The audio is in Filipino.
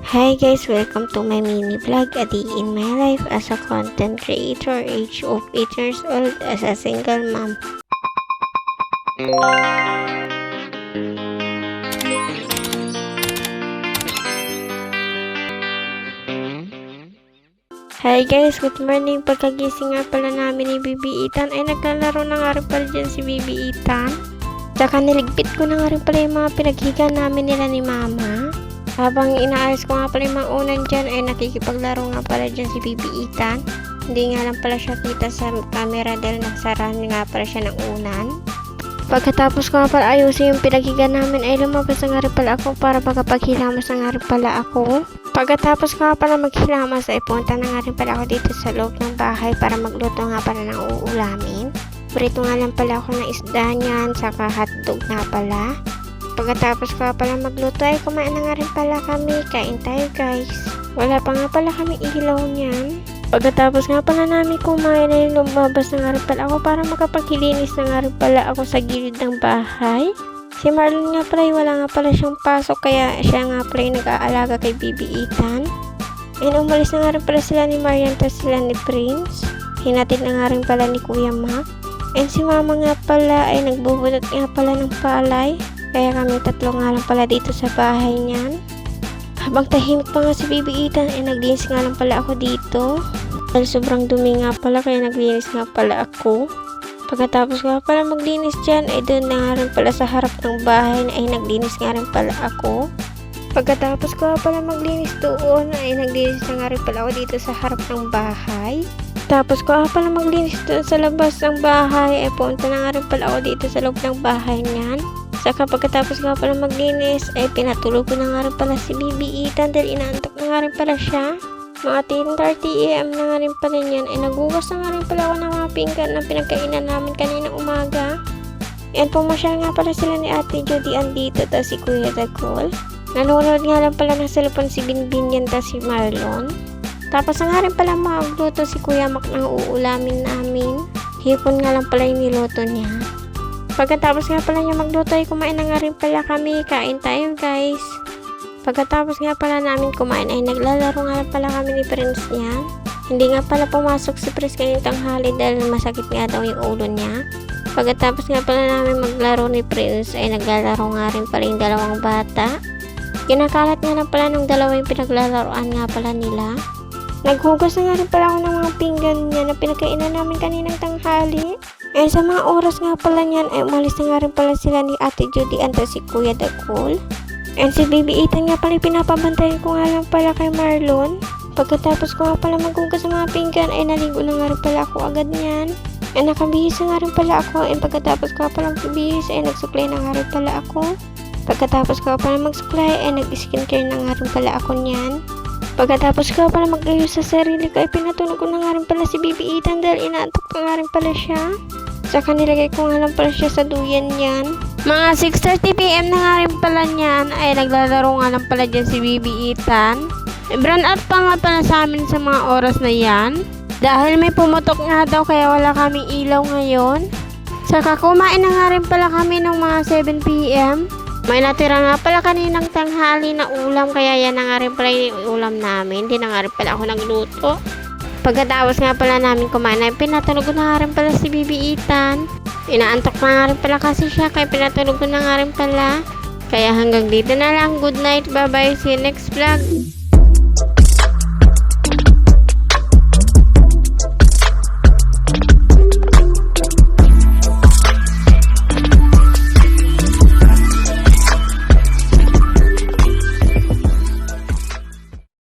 Hi guys, welcome to my mini vlog, a day in my life as a content creator, age of 8 years old, as a single mom. Hi guys, good morning. Pagkagising nga pala namin ni Bibi Ethan ay naglalaro na nga rin pala dyan si Bibi Ethan. Tsaka niligpit ko na nga rin pala yung mga pinaghiga namin nila ni Mama. Habang inaayos ko nga pala yung mga unan dyan ay nakikipaglaro nga pala dyan si Bibi Ethan. Hindi nga lang pala siya kita sa camera dahil nasarahan nga pala siya ng unan. Pagkatapos ko nga pala ayusin yung pinaghiga namin ay lumabas na nga rin pala ako para magkapaghilamas na nga rin pala ako. Pagkatapos ko nga pala maghilamas ay punta na nga rin pala ako dito sa loob ng bahay para magluto nga pala ng uulamin. Prito nga lang pala ako ng isda niyan, saka hotdog nga pala. Pagkatapos ko nga pala magluto ay kumain na nga rin pala kami. Kain tayo guys. Wala pa nga pala kami ilaw niyan. Pagkatapos nga pala namin kumain ay lumabas na nga rin pala ako para makapaghilinis na nga rin pala ako sa gilid ng bahay. Si Marlon nga pala wala nga pala siyang pasok kaya siya nga pala yung nag-aalaga kay Bibi Ethan. And umalis na nga rin pala sila ni Marian at sila ni Prince. Hinatid na nga rin pala ni Kuya Mac. And si Mama nga pala ay nagbubunot nga pala ng palay. Kaya kami tatlo nga lang pala dito sa bahay niyan. Habang tahimik pa nga si Bibi Ethan ay naglinis nga lang pala ako dito. Dahil sobrang dumi nga pala kaya naglinis nga pala ako. Pagkatapos nga pala maglinis dyan ay doon na nga rin pala sa harap ng bahay ay naglinis nga rin pala ako. Pagkatapos ko nga pala maglinis doon ay naglinis na nga rin pala ako dito sa harap ng bahay. Tapos ko nga pala maglinis doon sa labas ng bahay ay punta na nga rin pala ako dito sa loob ng bahay niyan. Saka pagkatapos nga pala maglinis ay pinatulog ko na nga rin pala si Bibi Ethan dahil inaantok na nga rin pala siya. Mga 10:30 AM na nga rin pala niyan ay nagugas na nga rin pala ako ng mga pinggan na pinagkainan namin kanina umaga. And pumasyal nga pala sila ni Ate Judy andito ta si Kuya Dagol. Nanonood nga lang pala ng cellphone si Binbin yan ta si Marlon. Tapos na nga rin pala magluto si Kuya Mac ng uulamin namin. Hipon nga lang pala yung niluto niya. Pagkatapos nga pala niya magluto ay kumain na nga rin pala kami. Kain tayo guys. Pagkatapos nga pala namin kumain ay naglalaro nga lang pala kami ni Prince niya. Hindi nga pala pumasok si Prince kanina tanghali dahil masakit nga daw yung ulo niya. Pagkatapos nga pala namin maglaro ni Prince ay naglalaro nga rin pala yung dalawang bata. Kinakalat nga lang pala ng dalawa yung pinaglalaroan nga pala nila. Naghugas na nga rin pala ako ng mga pinggan niya na pinagkainan namin kaninang tanghali. Eh sa mga oras nga pala niyan ay umalis na nga rin pala sila ni Ate Judy at si Kuya Dagol. And si Bibi Ethan nga pala pinapabantayan ko nga lang pala kay Marlon. Pagkatapos ko nga pala maghugas ng mga pinggan ay naligo na nga rin pala ako agad niyan. And nakabihis na nga rin pala ako. And pagkatapos ko nga pala magbihis ay nagsuklay na nga rin pala ako. Pagkatapos ko nga pala magsuklay ay nag-skincare na nga rin pala ako niyan. Pagkatapos ko pala mag-ayos sa sarili ko ay pinatulog ko na nga rin pala si Bibi Ethan dahil inaantok na nga rin pala siya. Saka nilagay ko nga lang pala siya sa duyan niyan. Mga 6:30 PM na nga rin pala niyan ay naglalaro nga lang pala dyan si Bibi Ethan. Brand out pa nga pala sa amin sa mga oras na yan. Dahil may pumutok nga daw kaya wala kaming ilaw ngayon. Saka kumain na nga rin pala kami ng mga 7 PM. May natira nga pala kaninang tanghali na ulam kaya yan na nga rin pala yung ulam namin. Hindi na nga rin pala ako nagluto. Pagkatapos nga pala namin kumain ay pinatulog na nga rin pala si Bibi Ethan. Inaantok na nga rin pala kasi siya kaya pinatulog na nga rin pala. Kaya hanggang dito na lang. Good night. Bye bye. See you next vlog.